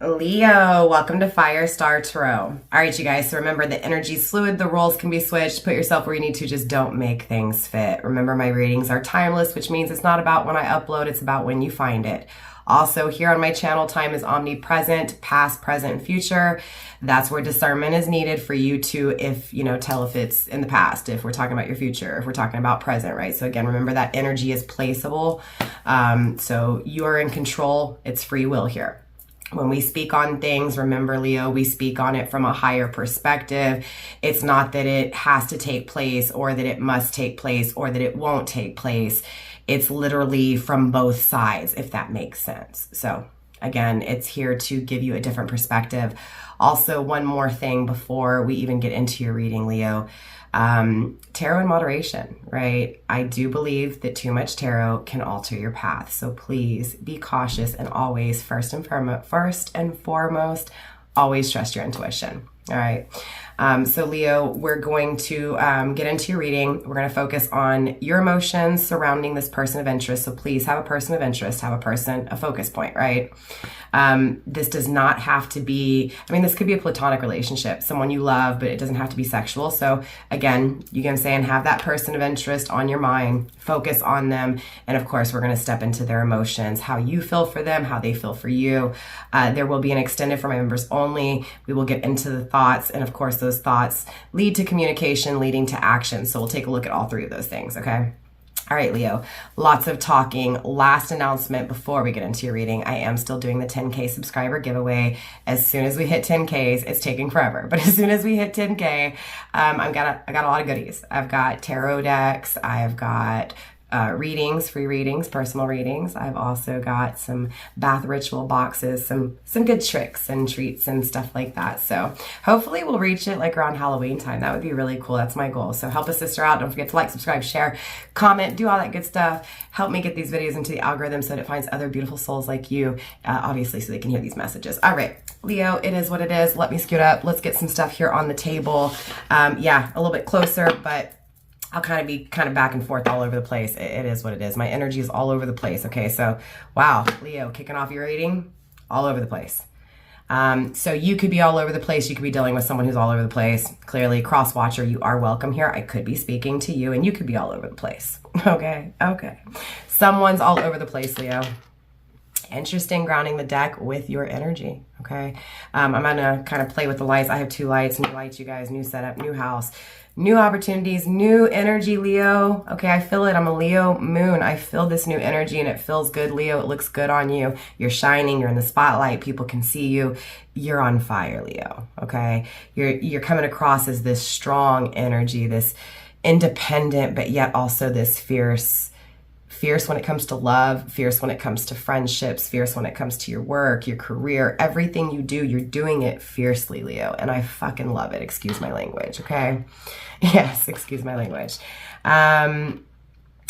Leo, welcome to Firestar Tarot. All right, you guys, so remember the energy's fluid, the roles can be switched. Put yourself where you need to, just don't make things fit. Remember, my readings are timeless, which means it's not about when I upload, it's about when you find it. Also, here on my channel, time is omnipresent, past, present, and future. That's where discernment is needed for you to, tell if it's in the past, if we're talking about your future, if we're talking about present, right? So again, remember that energy is placeable. So you are in control. It's free will here. When we speak on things, remember, Leo, we speak on it from a higher perspective. It's not that it has to take place or that it must take place or that it won't take place. It's literally from both sides, if that makes sense. So again, it's here to give you a different perspective. Also, one more thing before we even get into your reading, Leo. Tarot in moderation, right? I do believe that too much tarot can alter your path. So please be cautious and always, first and foremost, always trust your intuition. All right. So Leo, we're going to get into your reading. We're going to focus on your emotions surrounding this person of interest. So please have a person of interest, have a focus point, right? This does not have to be, this could be a platonic relationship, someone you love, but it doesn't have to be sexual. So again, you can say and have that person of interest on your mind, focus on them. And of course, we're going to step into their emotions, how you feel for them, how they feel for you. There will be an extended for my members only. We will get into the thoughts. And of course, those thoughts lead to communication, leading to action. So we'll take a look at all three of those things. Okay. All right, Leo, lots of talking. Last announcement before we get into your reading. I am still doing the 10K subscriber giveaway. As soon as we hit 10Ks, it's taking forever, but as soon as we hit 10K, I got a lot of goodies. I've got tarot decks. I've got readings, free readings, personal readings. I've also got some bath ritual boxes, some good tricks and treats and stuff like that. So hopefully we'll reach it like around Halloween time. That would be really cool. That's my goal. So help a sister out. Don't forget to like, subscribe, share, comment, do all that good stuff. Help me get these videos into the algorithm so that it finds other beautiful souls like you, obviously, so they can hear these messages. All right, Leo, it is what it is. Let me scoot up. Let's get some stuff here on the table. Yeah, a little bit closer, but I'll be back and forth all over the place. It is what it is. My energy is all over the place. Okay, so wow, Leo, kicking off your reading, all over the place. So you could be all over the place. You could be dealing with someone who's all over the place. Clearly, cross watcher, you are welcome here. I could be speaking to you and you could be all over the place. Okay. Someone's all over the place, Leo. Interesting, grounding the deck with your energy. Okay. I'm gonna kind of play with the lights. I have two lights, new lights, you guys, new setup, new house, new opportunities, new energy, Leo. Okay, I feel it. I'm a Leo moon. I feel this new energy and it feels good, Leo. It looks good on you. You're shining. You're in the spotlight. People can see you. You're on fire, Leo. Okay, you're coming across as this strong energy, this independent, but yet also this fierce when it comes to love, fierce when it comes to friendships, fierce when it comes to your work, your career, everything you do, you're doing it fiercely, Leo. And I fucking love it. Excuse my language, okay? Yes, excuse my language.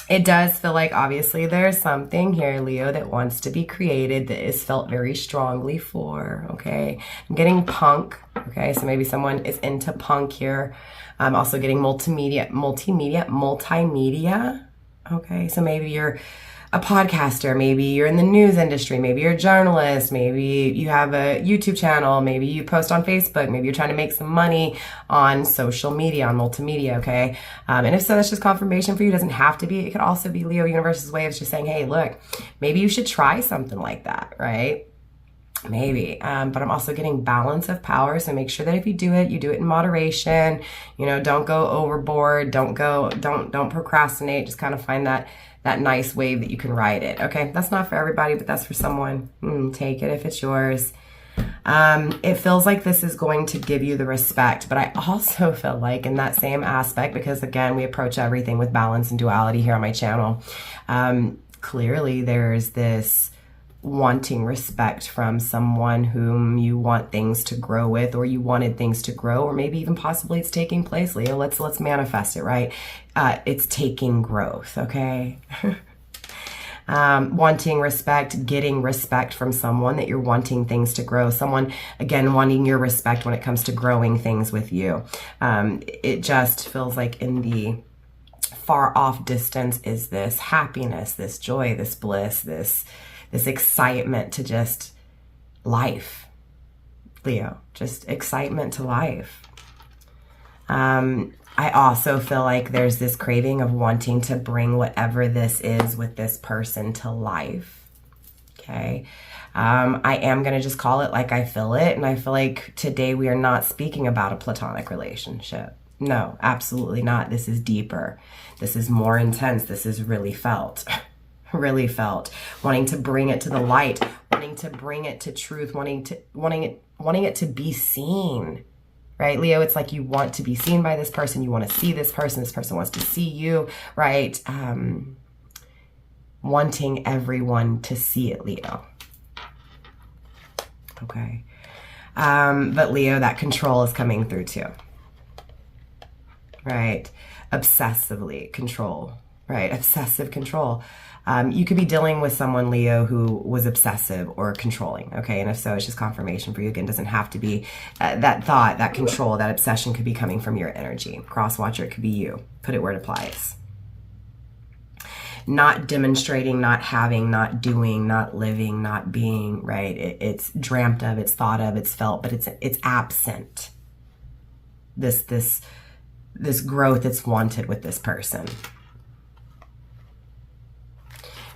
It does feel like obviously there's something here, Leo, that wants to be created that is felt very strongly for, okay? I'm getting punk, okay? So maybe someone is into punk here. I'm also getting multimedia. Okay, so maybe you're a podcaster, maybe you're in the news industry, maybe you're a journalist, maybe you have a YouTube channel, maybe you post on Facebook, maybe you're trying to make some money on social media, on multimedia, okay? And if so, that's just confirmation for you. It doesn't have to be. It could also be Leo Universe's way of just saying, hey, look, maybe you should try something like that, right? Maybe, but I'm also getting balance of power. So make sure that if you do it in moderation. Don't go overboard. Don't procrastinate. Just kind of find that nice wave that you can ride it. Okay, that's not for everybody, but that's for someone. Take it if it's yours. It feels like this is going to give you the respect, but I also feel like in that same aspect, because again, we approach everything with balance and duality here on my channel. Clearly, there's this wanting respect from someone whom you want things to grow with, or you wanted things to grow, or maybe even possibly it's taking place, Leo. Let's manifest it, right? It's taking growth, okay? Wanting respect, getting respect from someone that you're wanting things to grow. Someone, again, wanting your respect when it comes to growing things with you. It just feels like in the far off distance is this happiness, this joy, this bliss, this excitement to just life, Leo. Just excitement to life. I also feel like there's this craving of wanting to bring whatever this is with this person to life. Okay. I am going to just call it like I feel it. And I feel like today we are not speaking about a platonic relationship. No, absolutely not. This is deeper. This is more intense. This is really felt. Really felt. Wanting to bring it to the light, wanting to bring it to truth, wanting it to be seen. Right, Leo, it's like you want to be seen by this person. You want to see this person wants to see you, right? Wanting everyone to see it, Leo. Okay. But Leo, that control is coming through too. Right? Obsessively control, right? Obsessive control. You could be dealing with someone, Leo, who was obsessive or controlling, okay? And if so, it's just confirmation for you. Again, it doesn't have to be that thought, that control, that obsession could be coming from your energy. Cross-watcher, it could be you. Put it where it applies. Not demonstrating, not having, not doing, not living, not being, right? It's dreamt of, it's thought of, it's felt, but it's absent. This growth that's wanted with this person.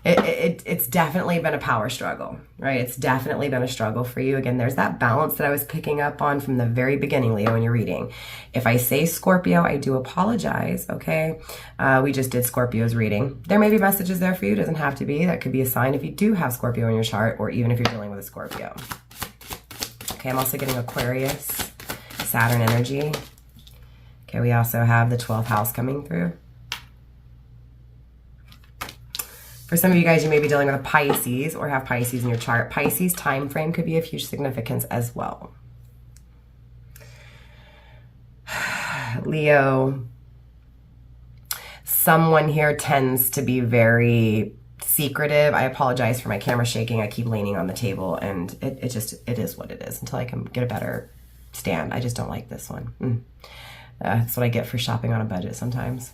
It's definitely been a power struggle, right? It's definitely been a struggle for you. Again, there's that balance that I was picking up on from the very beginning, Leo, in your reading. If I say Scorpio, I do apologize, okay? We just did Scorpio's reading. There may be messages there for you. It doesn't have to be. That could be a sign if you do have Scorpio in your chart, or even if you're dealing with a Scorpio. Okay, I'm also getting Aquarius, Saturn energy. Okay, we also have the 12th house coming through. For some of you guys, you may be dealing with a Pisces or have Pisces in your chart. Pisces time frame could be of huge significance as well. Leo, someone here tends to be very secretive. I apologize for my camera shaking. I keep leaning on the table, and it is what it is until I can get a better stand. I just don't like this one. That's what I get for shopping on a budget sometimes.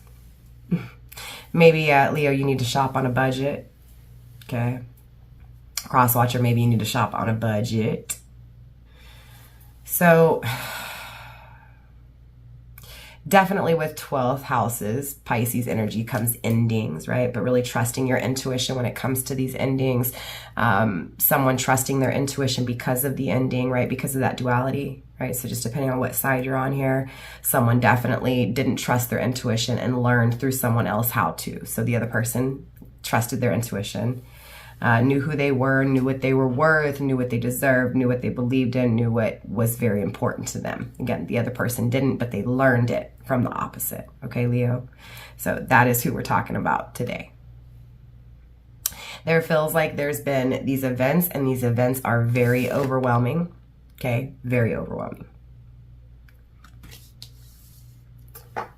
Maybe, Leo, you need to shop on a budget, okay? Crosswatcher, maybe you need to shop on a budget. So, definitely with 12th houses, Pisces energy comes endings, right? But really trusting your intuition when it comes to these endings. Someone trusting their intuition because of the ending, right? Because of that duality, right? So just depending on what side you're on here, someone definitely didn't trust their intuition and learned through someone else how to. So the other person trusted their intuition, knew who they were, knew what they were worth, knew what they deserved, knew what they believed in, knew what was very important to them. Again, the other person didn't, but they learned it from the opposite. Okay, Leo? So that is who we're talking about today. There feels like there's been these events, and these events are very overwhelming. Okay, very overwhelming.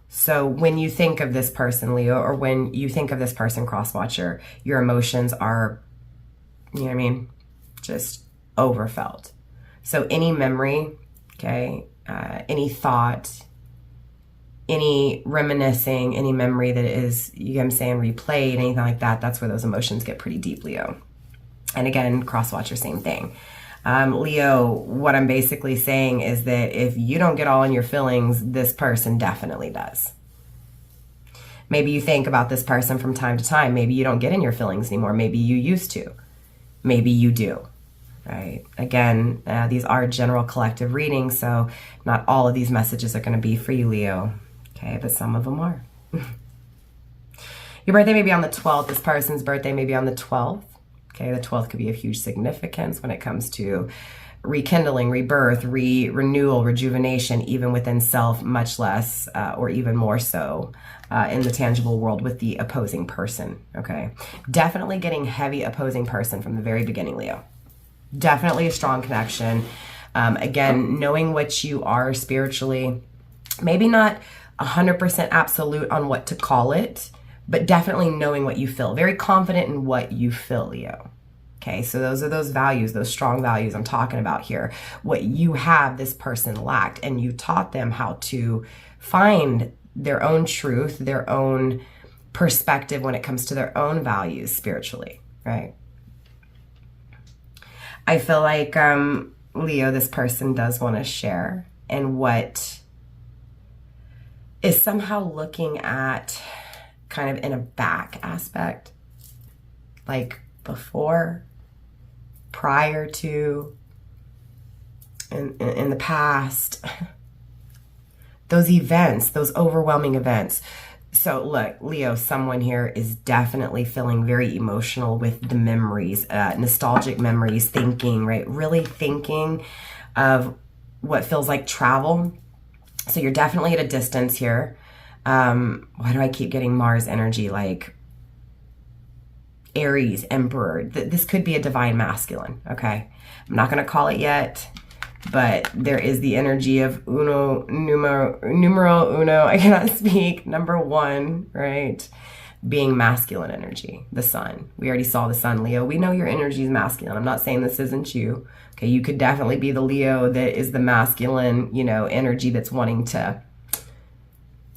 So when you think of this person, Leo, or when you think of this person, Crosswatcher, your emotions are, you know what I mean, just overfelt. So any memory, okay, any thought, any reminiscing, any memory that is, you know what I'm saying, replayed, anything like that, that's where those emotions get pretty deep, Leo. And again, Crosswatcher, same thing. Leo, what I'm basically saying is that if you don't get all in your feelings, this person definitely does. Maybe you think about this person from time to time. Maybe you don't get in your feelings anymore. Maybe you used to. Maybe you do, right? Again, these are general collective readings, so not all of these messages are going to be for you, Leo. Okay, but some of them are. Your birthday may be on the 12th. This person's birthday may be on the 12th. Okay, the 12th could be of huge significance when it comes to rekindling, rebirth, renewal, rejuvenation, even within self, much less or even more so in the tangible world with the opposing person, okay? Definitely getting heavy opposing person from the very beginning, Leo. Definitely a strong connection. Again, knowing what you are spiritually, maybe not 100% absolute on what to call it, but definitely knowing what you feel. Very confident in what you feel, Leo. Okay, so those are those values, those strong values I'm talking about here. What you have, this person lacked, and you taught them how to find their own truth, their own perspective when it comes to their own values spiritually, right? I feel like Leo, this person does want to share, and what is somehow looking at kind of in a back aspect, like before, prior to, in the past, those events, those overwhelming events. So look, Leo, someone here is definitely feeling very emotional with the memories, nostalgic memories, thinking, right? Really thinking of what feels like travel. So you're definitely at a distance here. Why do I keep getting Mars energy? Like Aries, Emperor. This could be a divine masculine, okay? I'm not going to call it yet, but there is the energy of numero uno, I cannot speak, number one, right? Being masculine energy, the sun. We already saw the sun, Leo. We know your energy is masculine. I'm not saying this isn't you. Okay, you could definitely be the Leo that is the masculine, energy that's wanting to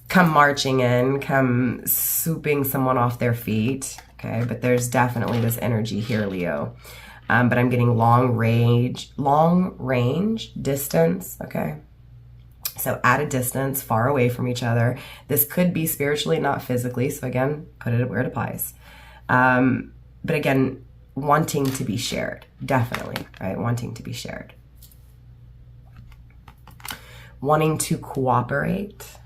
come marching in, come swooping someone off their feet. Okay, but there's definitely this energy here, Leo. But I'm getting long range, distance, okay? So at a distance, far away from each other. This could be spiritually, not physically. So again, put it where it applies. But again, wanting to be shared, definitely, right? Wanting to be shared. Wanting to cooperate.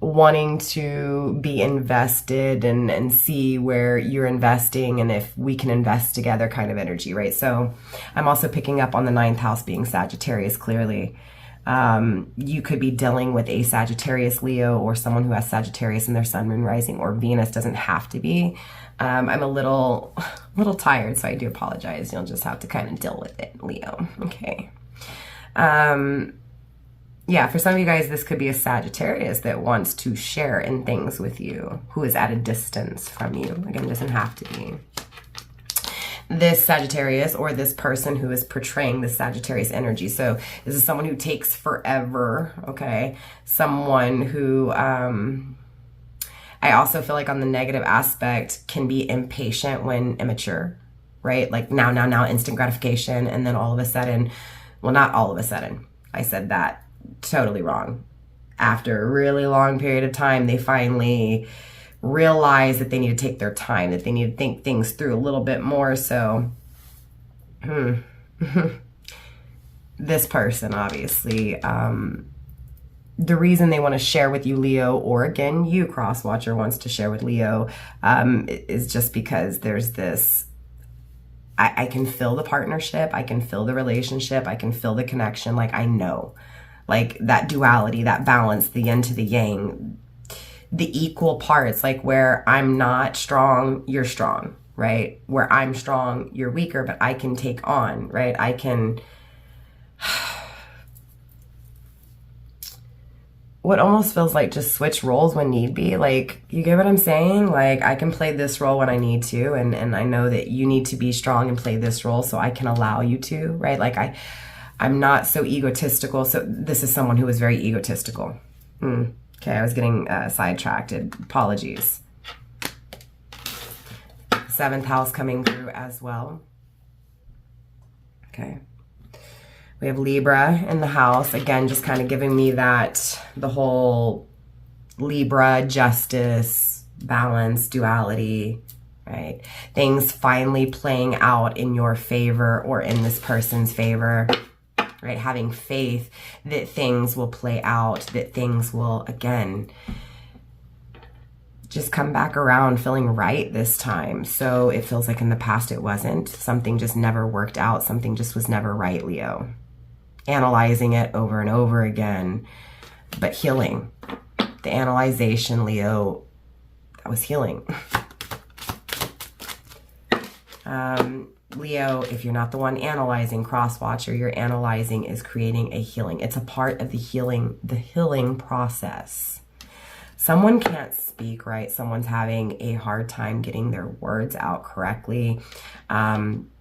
Wanting to be invested and see where you're investing and if we can invest together kind of energy, right? So I'm also picking up on the 9th house being Sagittarius, clearly. You could be dealing with a Sagittarius Leo or someone who has Sagittarius in their sun, moon, rising, or Venus. Doesn't have to be. I'm a little tired, so I do apologize. You'll just have to kind of deal with it, Leo. Okay. Yeah, for some of you guys, this could be a Sagittarius that wants to share in things with you, who is at a distance from you. Again, it doesn't have to be. This Sagittarius or this person who is portraying the Sagittarius energy. So this is someone who takes forever, okay? Someone who, I also feel like on the negative aspect can be impatient when immature, right? Like now, instant gratification. And then all of a sudden, well, not all of a sudden, I said that totally wrong. After a really long period of time, they finally realize that they need to take their time, that they need to think things through a little bit more. So this person, obviously, the reason they want to share with you, Leo, or again, you, cross watcher, wants to share with Leo, is just because there's this, I can feel the partnership, I can feel the relationship, I can feel the connection. Like, I know, like that duality, that balance, the yin to the yang, the equal parts, like where I'm not strong, you're strong, right? Where I'm strong, you're weaker, but I can take on, right? I can, what almost feels like just switch roles when need be. Like, you get what I'm saying? Like, I can play this role when I need to, and I know that you need to be strong and play this role, so I can allow you to, right? Like, I'm not so egotistical. So this is someone who is very egotistical. Okay, I was getting sidetracked. Apologies. 7th house coming through as well. Okay. We have Libra in the house. Again, just kind of giving me that, the whole Libra, justice, balance, duality, right? Things finally playing out in your favor or in this person's favor, right? Having faith that things will play out, that things will, again, just come back around feeling right this time. So it feels like in the past it wasn't. Something just never worked out. Something just was never right, Leo. Analyzing it over and over again, but healing. The analyzation, Leo, that was healing. Leo, if you're not the one analyzing, cross-watcher, your analyzing is creating a healing. It's a part of the healing process. Someone can't speak, right? Someone's having a hard time getting their words out correctly. I'm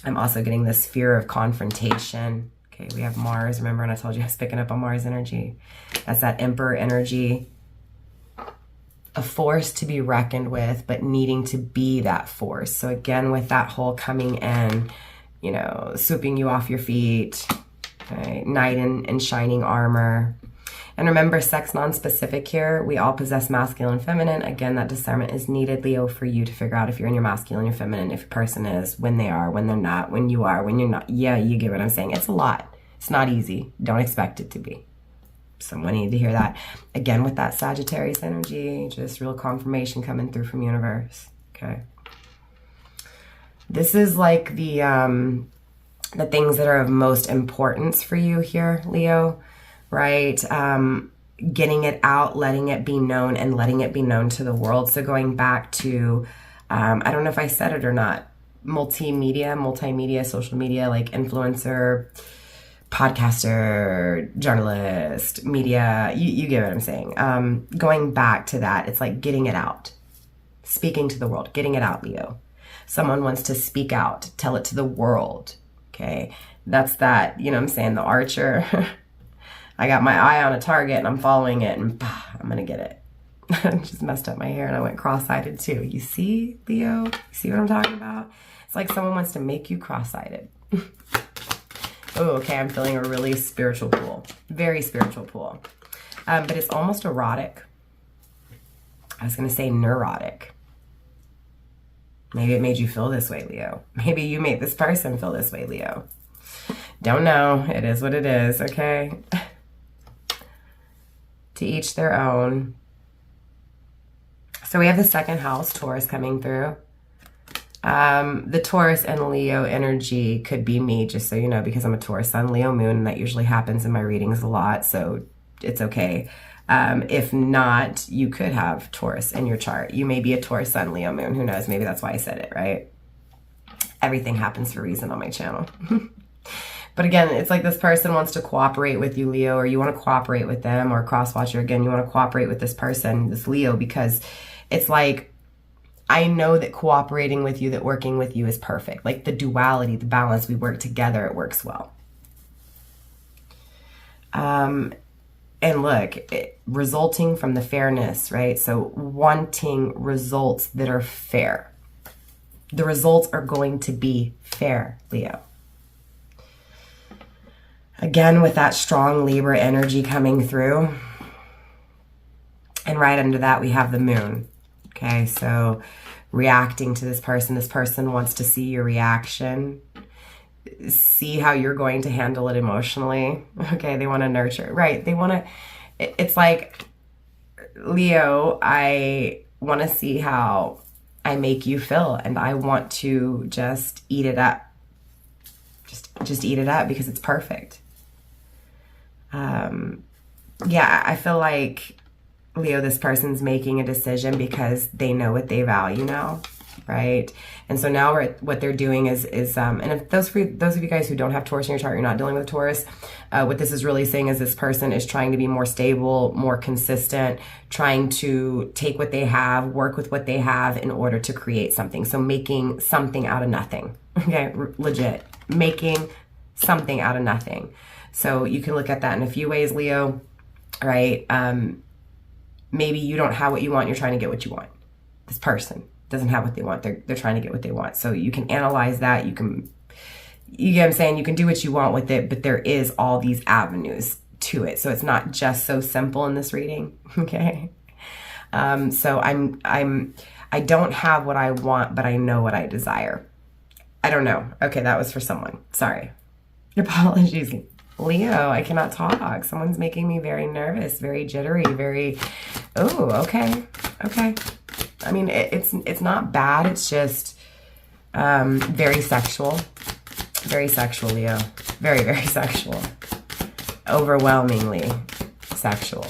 also getting this fear of confrontation. Okay, we have Mars. Remember when I told you I was picking up on Mars energy? That's that Emperor energy. A force to be reckoned with, but needing to be that force. So again, with that whole coming in, you know, swooping you off your feet, okay? Knight in shining armor. And remember, sex non-specific here. We all possess masculine and feminine. Again, that discernment is needed, Leo, for you to figure out if you're in your masculine or feminine, if a person is, when they are, when they're not, when you are, when you're not. Yeah, you get what I'm saying. It's a lot. It's not easy. Don't expect it to be. Someone needed to hear that. Again, with that Sagittarius energy, just real confirmation coming through from universe. Okay. This is like the things that are of most importance for you here, Leo, right? Getting it out, letting it be known, and letting it be known to the world. So going back to, I don't know if I said it or not, multimedia, social media, like influencer, podcaster, journalist, media, you get what I'm saying. Going back to that, it's like getting it out, speaking to the world, getting it out, Leo. Someone wants to speak out, tell it to the world, okay? That's that, you know what I'm saying, the archer. I got my eye on a target and I'm following it and bah, I'm gonna get it. Just messed up my hair and I went cross-eyed too. You see, Leo? You see what I'm talking about? It's like someone wants to make you cross-eyed. Oh, okay, I'm feeling a really spiritual pull. Very spiritual pull. But it's almost erotic. I was gonna say neurotic. Maybe it made you feel this way, Leo. Maybe you made this person feel this way, Leo. Don't know. It is what it is, okay? To each their own. So we have the second house, Taurus, coming through. The Taurus and Leo energy could be me, just so you know, because I'm a Taurus sun, Leo moon, and that usually happens in my readings a lot, so it's okay. If not, you could have Taurus in your chart. You may be a Taurus sun, Leo moon. Who knows? Maybe that's why I said it, right? Everything happens for a reason on my channel. But again, it's like this person wants to cooperate with you, Leo, or you want to cooperate with them, or cross-watcher, again, you want to cooperate with this person, this Leo, because it's like, I know that cooperating with you, that working with you is perfect. Like the duality, the balance, we work together, it works well. And look, resulting from the fairness, right? So wanting results that are fair. The results are going to be fair, Leo. Again, with that strong Libra energy coming through. And right under that, we have the moon. Okay, so reacting to this person wants to see your reaction. See how you're going to handle it emotionally. Okay, they want to nurture, right? They want to, it's like, Leo, I want to see how I make you feel, and I want to just eat it up. Just eat it up because it's perfect. Yeah, I feel like, Leo, this person's making a decision because they know what they value now, right? And so now what they're doing is and if those of you guys who don't have Taurus in your chart, you're not dealing with Taurus, what this is really saying is this person is trying to be more stable, more consistent, trying to take what they have, work with what they have in order to create something. So making something out of nothing, okay? Legit, making something out of nothing. So you can look at that in a few ways, Leo, right? Maybe you don't have what you want, you're trying to get what you want. This person doesn't have what they want, they're trying to get what they want. So you can analyze that, you get what I'm saying, you can do what you want with it, but there is all these avenues to it. So it's not just so simple in this reading, okay? So I don't have what I want, but I know what I desire. I don't know. Okay, that was for someone. Sorry. Apologies. Leo, I cannot talk. Someone's making me very nervous, very jittery, very, oh, okay. Okay. I mean, it's not bad. It's just very sexual. Very sexual, Leo. Very, very sexual. Overwhelmingly sexual.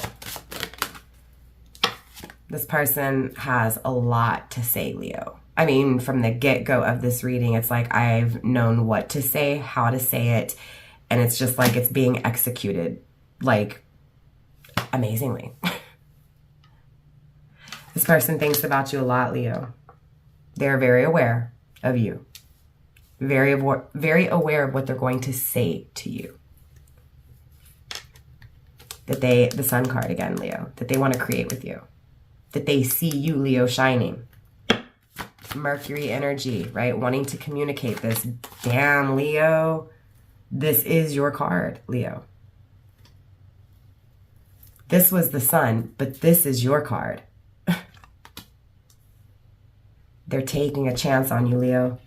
This person has a lot to say, Leo. I mean, from the get-go of this reading, it's like I've known what to say, how to say it, and it's just like it's being executed, like, amazingly. This person thinks about you a lot, Leo. They're very aware of you. Very aware of what they're going to say to you. That the Sun card again, Leo, that they want to create with you. That they see you, Leo, shining. Mercury energy, right? Wanting to communicate this. Damn, Leo. This is your card, Leo. This was the Sun, but this is your card. They're taking a chance on you, Leo.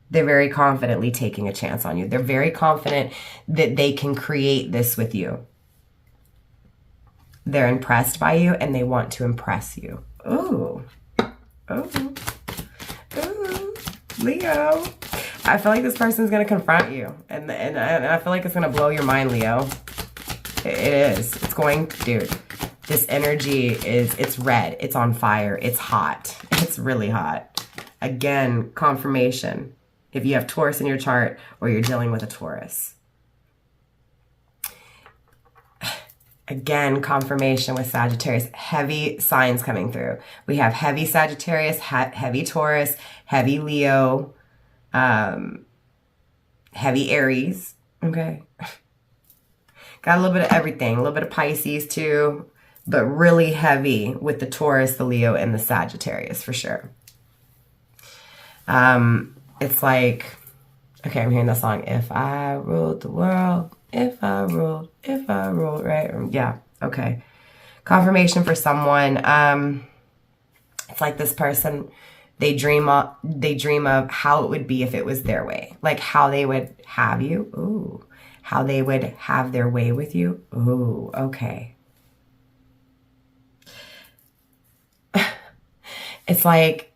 They're very confidently taking a chance on you. They're very confident that they can create this with you. They're impressed by you and they want to impress you. Ooh. Ooh. Ooh. Leo. I feel like this person's going to confront you. And I feel like it's going to blow your mind, Leo. It is. It's going to, dude. This energy it's red. It's on fire. It's hot. It's really hot. Again, confirmation. If you have Taurus in your chart or you're dealing with a Taurus. Again, confirmation with Sagittarius. Heavy signs coming through. We have heavy Sagittarius, heavy Taurus, heavy Leo, heavy Aries. Okay. Got a little bit of everything. A little bit of Pisces too. But really heavy with the Taurus, the Leo, and the Sagittarius for sure. It's like, okay, I'm hearing that song. If I ruled the world, if I ruled, right? Yeah, okay. Confirmation for someone. It's like this person, they dream of how it would be if it was their way. Like how they would have you. Ooh. How they would have their way with you. Ooh, okay. It's like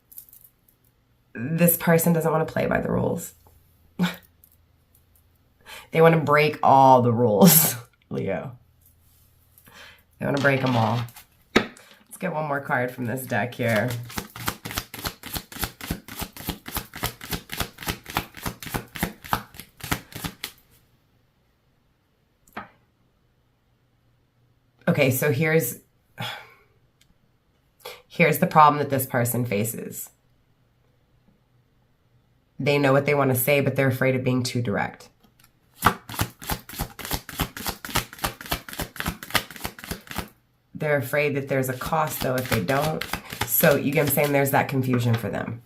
this person doesn't want to play by the rules. They want to break all the rules, Leo. They want to break them all. Let's get one more card from this deck here. Okay, so here's the problem that this person faces. They know what they want to say, but they're afraid of being too direct. They're afraid that there's a cost, though, if they don't. So you get what I'm saying? There's that confusion for them.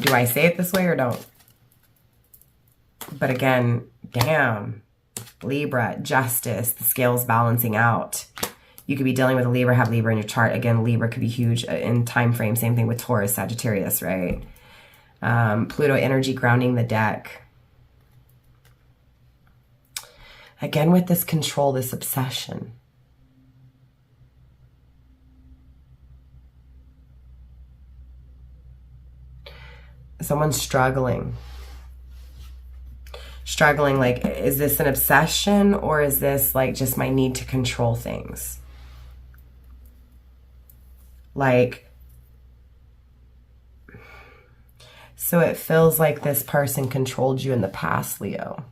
Do I say it this way or don't? But again, damn. Libra, justice, the scales balancing out. You could be dealing with a Libra, have Libra in your chart. Again, Libra could be huge in time frame. Same thing with Taurus, Sagittarius, right? Pluto energy grounding the deck. Again, with this control, this obsession. Someone's struggling. Struggling, like, is this an obsession or is this like just my need to control things? Like, so it feels like this person controlled you in the past, Leo.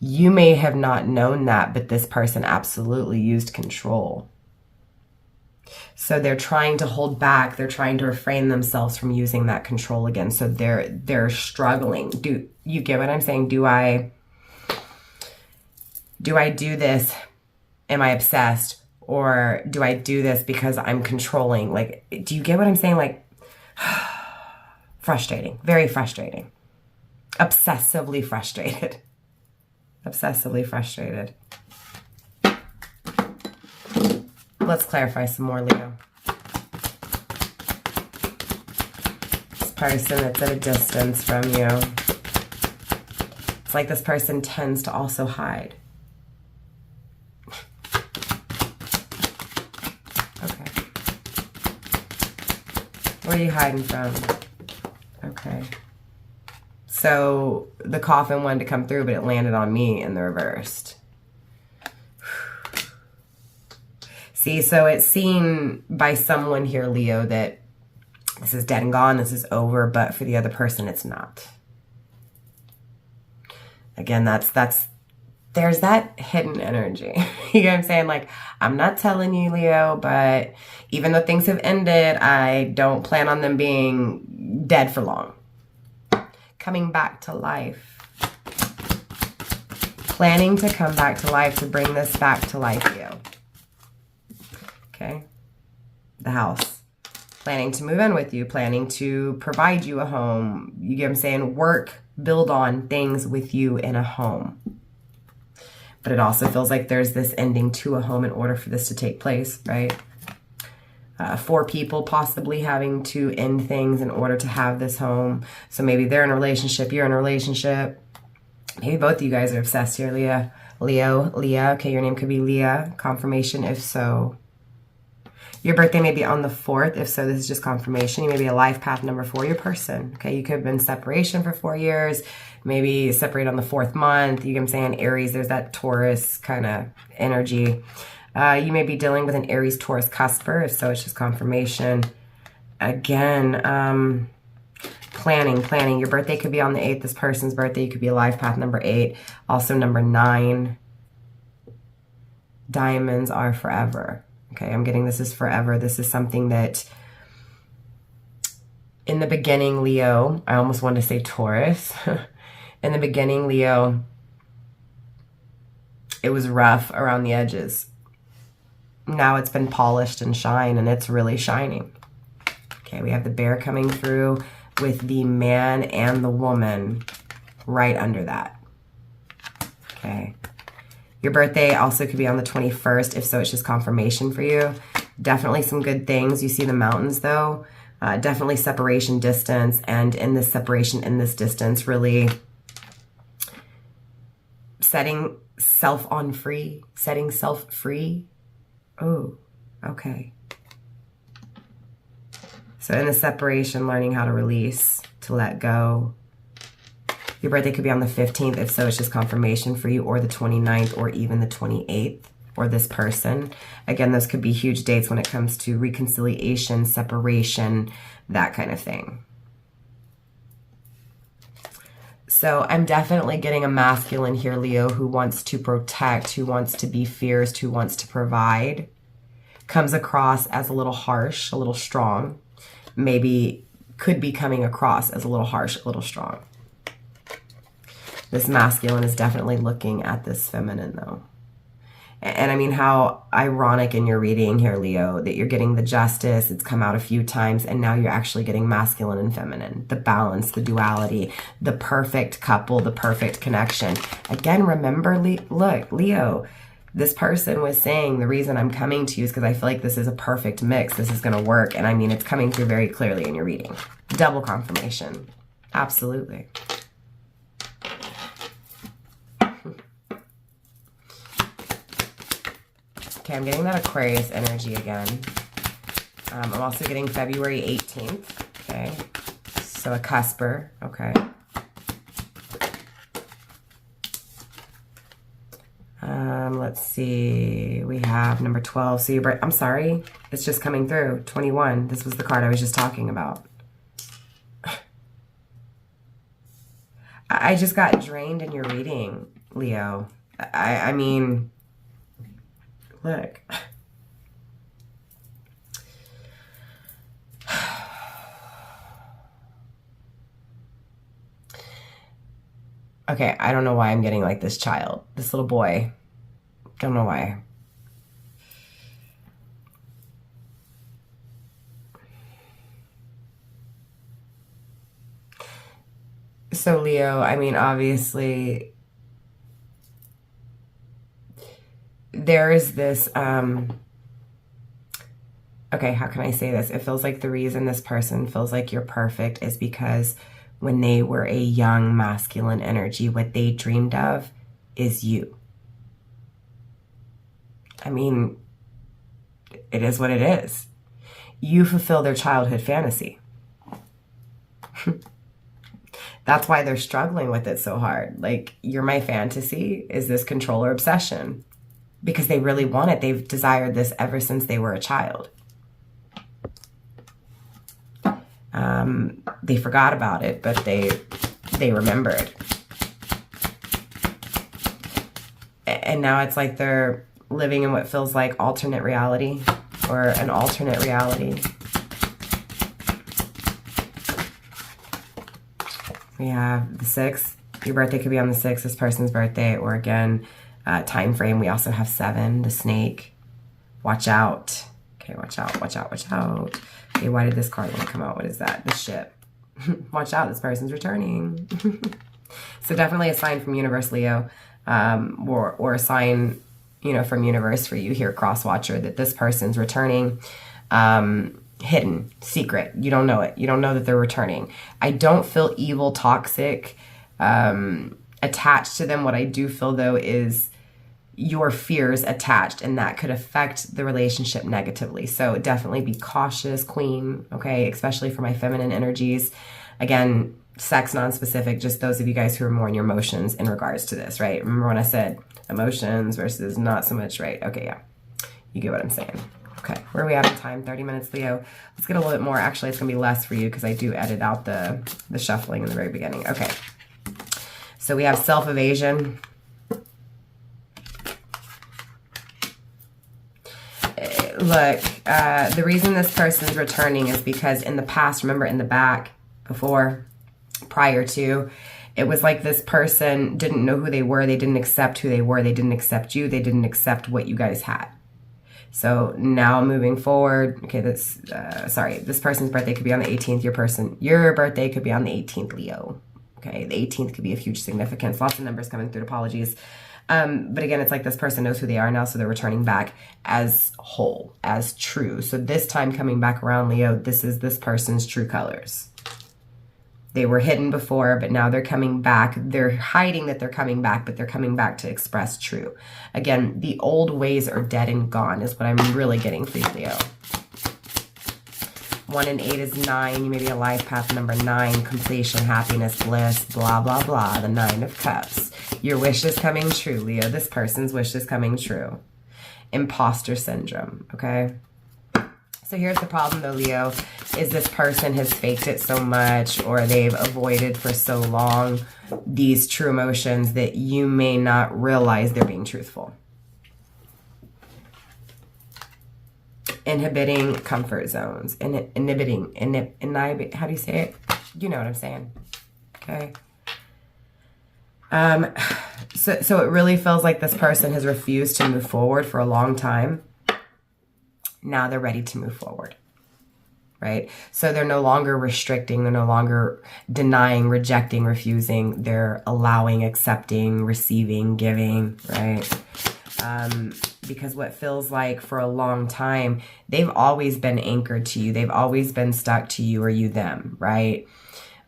You may have not known that, but this person absolutely used control. So they're trying to hold back. They're trying to refrain themselves from using that control again. So they're struggling. Do you get what I'm saying? Do I do this? Am I obsessed? Or do I do this because I'm controlling? Like, do you get what I'm saying? Like, frustrating. Very frustrating. Obsessively frustrated. Obsessively frustrated. Let's clarify some more, Leo. This person that's at a distance from you. It's like this person tends to also hide. Okay. Where are you hiding from? Okay. So the coffin wanted to come through, but it landed on me in the reversed. See, so it's seen by someone here, Leo, that this is dead and gone, this is over, but for the other person, it's not. Again, there's that hidden energy. You know what I'm saying? Like, I'm not telling you, Leo, but even though things have ended, I don't plan on them being dead for long. Coming back to life. Planning to come back to life, to bring this back to life, Leo. Okay, the house. planning to move in with you, planning to provide you a home. You get what I'm saying? Work, build on things with you in a home. But it also feels like there's this ending to a home in order for this to take place, right? 4 people possibly having to end things in order to have this home. So maybe they're in a relationship, you're in a relationship. Maybe both of you guys are obsessed here, Leah. Leah. Okay, your name could be Leah. Confirmation, if so. Your birthday may be on the 4th. If so, this is just confirmation. You may be a life path number 4, your person. Okay, you could have been separation for 4 years. Maybe separate on the 4th month. You know what I'm saying? Aries, there's that Taurus kind of energy. You may be dealing with an Aries Taurus cusper. If so, it's just confirmation. Again, planning. Your birthday could be on the 8th. This person's birthday, you could be a life path number 8. Also number 9. Diamonds are forever. Okay, I'm getting this is forever. This is something that in the beginning, Leo, I almost wanted to say Taurus. In the beginning, Leo, it was rough around the edges. Now it's been polished and shine, and it's really shining. Okay, we have the bear coming through with the man and the woman right under that. Okay. Your birthday also could be on the 21st. If so, it's just confirmation for you. Definitely some good things. You see the mountains, though. Definitely separation, distance. And in this separation, in this distance, really setting self on free. Setting self free. Oh, okay. So in the separation, learning how to release, to let go. Your birthday could be on the 15th. If so, it's just confirmation for you, or the 29th, or even the 28th, or this person. Again, those could be huge dates when it comes to reconciliation, separation, that kind of thing. So I'm definitely getting a masculine here, Leo, who wants to protect, who wants to be fierce, who wants to provide. Comes across as a little harsh, a little strong. Maybe could be coming across as a little harsh, a little strong. This masculine is definitely looking at this feminine, though. And I mean, how ironic in your reading here, Leo, that you're getting the justice. It's come out a few times, and now you're actually getting masculine and feminine. The balance, the duality, the perfect couple, the perfect connection. Again, remember, look, Leo, this person was saying the reason I'm coming to you is because I feel like this is a perfect mix. This is going to work. And I mean, it's coming through very clearly in your reading. Double confirmation. Absolutely. Okay, I'm getting that Aquarius energy again. I'm also getting February 18th. Okay, so a cusper. Okay. Let's see. We have number 12. So I'm sorry. It's just coming through. 21. This was the card I was just talking about. I just got drained in your reading, Leo. I mean... Look. Okay, I don't know why I'm getting like this child, this little boy. Don't know why. So Leo, I mean, obviously... there is this, okay, how can I say this? It feels like the reason this person feels like you're perfect is because when they were a young masculine energy, what they dreamed of is you. I mean, it is what it is. You fulfill their childhood fantasy. That's why they're struggling with it so hard. Like, you're my fantasy is this controller obsession. Because they really want it. They've desired this ever since they were a child. They forgot about it, but they remembered. And now it's like they're living in what feels like alternate reality, or an alternate reality. We have the 6th. Your birthday could be on the 6th, this person's birthday, or again... time frame, we also have 7, the snake. Watch out. Okay, watch out, watch out, watch out. Okay, why did this card want to come out? What is that? The ship. Watch out, this person's returning. So definitely a sign from universe, Leo, or a sign, you know, from universe for you here, cross watcher, that this person's returning. Hidden, secret. You don't know it. You don't know that they're returning. I don't feel evil, toxic, attached to them. What I do feel, though, is your fears attached, and that could affect the relationship negatively. So definitely be cautious, queen, okay? Especially for my feminine energies. Again, sex non-specific, just those of you guys who are more in your emotions in regards to this, right? Remember when I said emotions versus not so much, right? Okay, yeah. You get what I'm saying. Okay, where are we at in time? 30 minutes, Leo. Let's get a little bit more. Actually, it's going to be less for you because I do edit out the shuffling in the very beginning. Okay, so we have self-evasion. Look, the reason this person's returning is because in the past, remember in the back, before, prior to, it was like this person didn't know who they were. They didn't accept who they were. They didn't accept you. They didn't accept what you guys had. So now moving forward, okay, this person's birthday could be on the 18th. Your birthday could be on the 18th, Leo. Okay, the 18th could be of huge significance. Lots of numbers coming through, apologies. But again, it's like this person knows who they are now, so they're returning back as whole, as true. So this time coming back around, Leo, this is this person's true colors. They were hidden before, but now they're coming back. They're hiding that they're coming back, but they're coming back to express true. Again, the old ways are dead and gone is what I'm really getting for you, Leo. 1 and 8 is 9. You may be a life path number 9. Completion, happiness, bliss, blah, blah, blah. The 9 of Cups. Your wish is coming true, Leo. This person's wish is coming true. Imposter syndrome, okay? So here's the problem, though, Leo, is this person has faked it so much, or they've avoided for so long these true emotions that you may not realize they're being truthful. Inhibiting comfort zones. Inhibiting. How do you say it? You know what I'm saying. Okay. So it really feels like this person has refused to move forward for a long time. Now they're ready to move forward, right? So they're no longer restricting. They're no longer denying, rejecting, refusing. They're allowing, accepting, receiving, giving, right? Because what feels like for a long time, they've always been anchored to you. They've always been stuck to you or you them, right?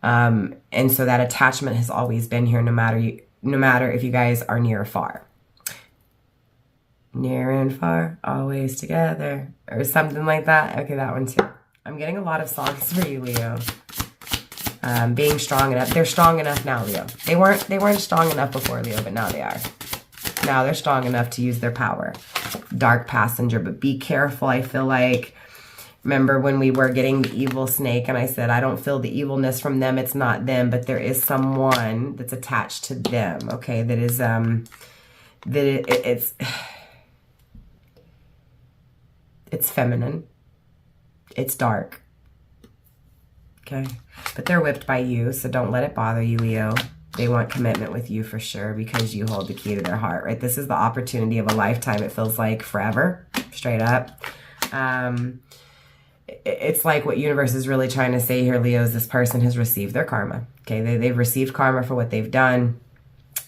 And so that attachment has always been here, no matter if you guys are near or far. Near and far, always together, or something like that. Okay, that one too. I'm getting a lot of songs for you, Leo. Being strong enough. They're strong enough now, Leo. They weren't strong enough before, Leo, but now they are. Now they're strong enough to use their power. Dark passenger, but be careful. I feel like, remember when we were getting the evil snake and I said, I don't feel the evilness from them. It's not them, but there is someone that's attached to them. Okay, that is, it's feminine. It's dark. Okay, but they're whipped by you, so don't let it bother you, Leo. They want commitment with you for sure because you hold the key to their heart, right? This is the opportunity of a lifetime. It feels like forever, straight up. It's like what universe is really trying to say here, Leo, is this person has received their karma. Okay, they've received karma for what they've done.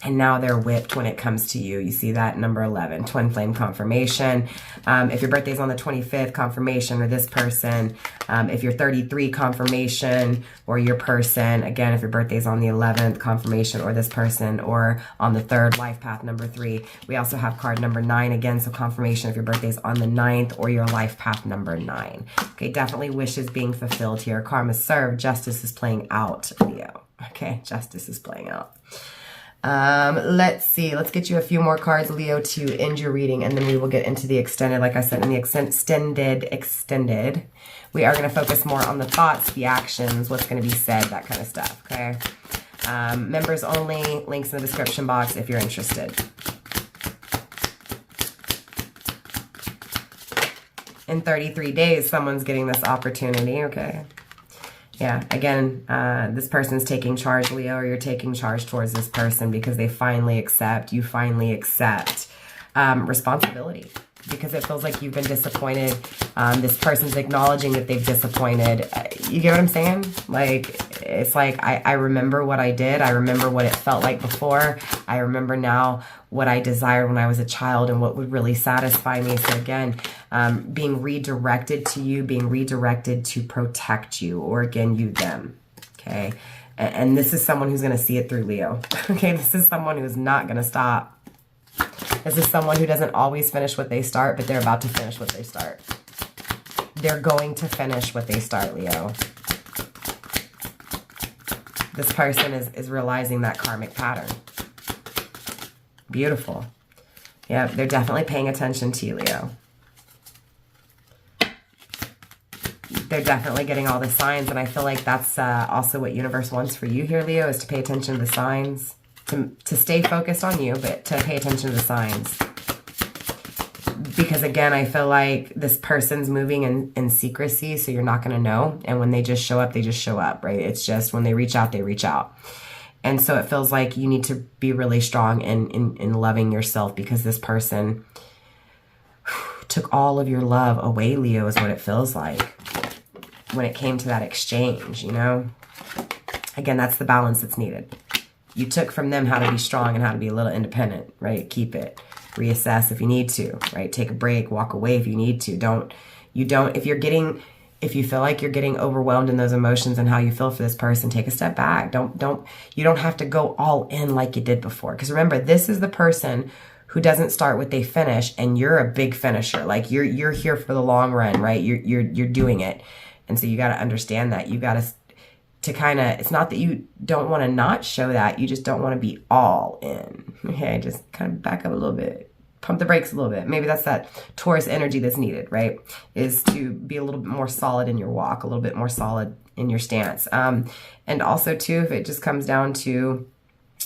And now they're whipped when it comes to you. You see that number 11, twin flame confirmation. If your birthday's on the 25th, confirmation, or this person. If you're 33, confirmation, or your person. Again, if your birthday's on the 11th, confirmation, or this person, or on the 3rd, life path number 3. We also have card number 9 again, so confirmation if your birthday's on the 9th, or your life path number 9. Okay, definitely wishes being fulfilled here. Karma served, justice is playing out, Leo. Okay, justice is playing out. Let's see. Let's get you a few more cards, Leo, to end your reading, and then we will get into the extended. Like I said, in the extended, we are going to focus more on the thoughts, the actions, what's going to be said, that kind of stuff, okay? Members only, links in the description box if you're interested. In 33 days, someone's getting this opportunity, okay? Yeah, again, this person's taking charge, Leo, or you're taking charge towards this person because they finally accept, you finally accept responsibility. because it feels like you've been disappointed. This person's acknowledging that they've disappointed. You get what I'm saying? Like, it's like, I remember what I did. I remember what it felt like before. I remember now what I desired when I was a child and what would really satisfy me. So again, being redirected to you, being redirected to protect you, or again, you, them. Okay. And this is someone who's going to see it through, Leo. Okay. This is someone who is not going to stop. This is someone who doesn't always finish what they start, but they're about to finish what they start. They're going to finish what they start, Leo. This person is realizing that karmic pattern. Beautiful. Yeah, they're definitely paying attention to you, Leo. They're definitely getting all the signs, and I feel like that's also what universe wants for you here, Leo, is to pay attention to the signs. To stay focused on you, but to pay attention to the signs. Because again, I feel like this person's moving in secrecy, so you're not going to know. And when they just show up, they just show up, right? It's just when they reach out, they reach out. And so it feels like you need to be really strong in loving yourself, because this person took all of your love away, Leo, is what it feels like when it came to that exchange, you know? Again, that's the balance that's needed. You took from them how to be strong and how to be a little independent, right? Keep it. Reassess if you need to, right? Take a break, walk away if you need to. If you feel like you're getting overwhelmed in those emotions and how you feel for this person, take a step back. You don't have to go all in like you did before. Because remember, this is the person who doesn't start what they finish, and you're a big finisher. Like you're here for the long run, right? You're doing it. And so you got to understand that. You got to kind of, it's not that you don't want to not show that, you just don't want to be all in. Okay, just kind of back up a little bit, pump the brakes a little bit. Maybe that's that Taurus energy that's needed, right? Is to be a little bit more solid in your walk, a little bit more solid in your stance. And also too, if it just comes down to,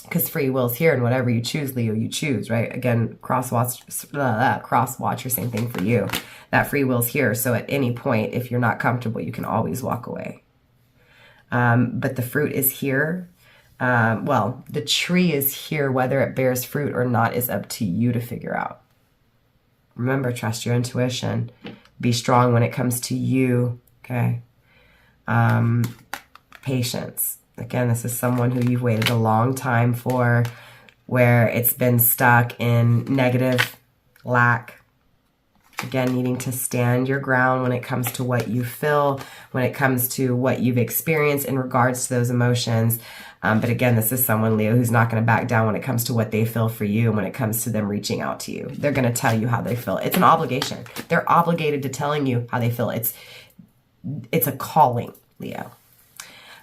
because free will's here, and whatever you choose, Leo, you choose, right? Again, cross watcher, same thing for you. That free will's here. So at any point, if you're not comfortable, you can always walk away. But the fruit is here. Well, the tree is here. Whether it bears fruit or not is up to you to figure out. Remember, trust your intuition. Be strong when it comes to you. Okay. Patience. Again, this is someone who you've waited a long time for, where it's been stuck in negative, lack. Again, needing to stand your ground when it comes to what you feel, when it comes to what you've experienced in regards to those emotions. But again, this is someone, Leo, who's not going to back down when it comes to what they feel for you, when it comes to them reaching out to you. They're going to tell you how they feel. It's an obligation. They're obligated to telling you how they feel. It's a calling, Leo.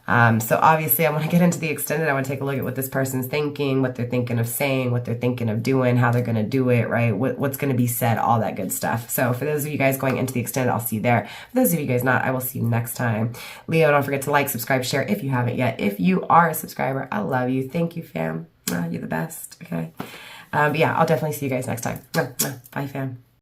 So obviously I want to get into the extended. I want to take a look at what this person's thinking, what they're thinking of saying, what they're thinking of doing, how they're going to do it, right? What's going to be said, all that good stuff. So for those of you guys going into the extended, I'll see you there. For those of you guys not, I will see you next time. Leo, don't forget to like, subscribe, share if you haven't yet. If you are a subscriber, I love you. Thank you, fam. You're the best. Okay. But yeah, I'll definitely see you guys next time. Bye, fam.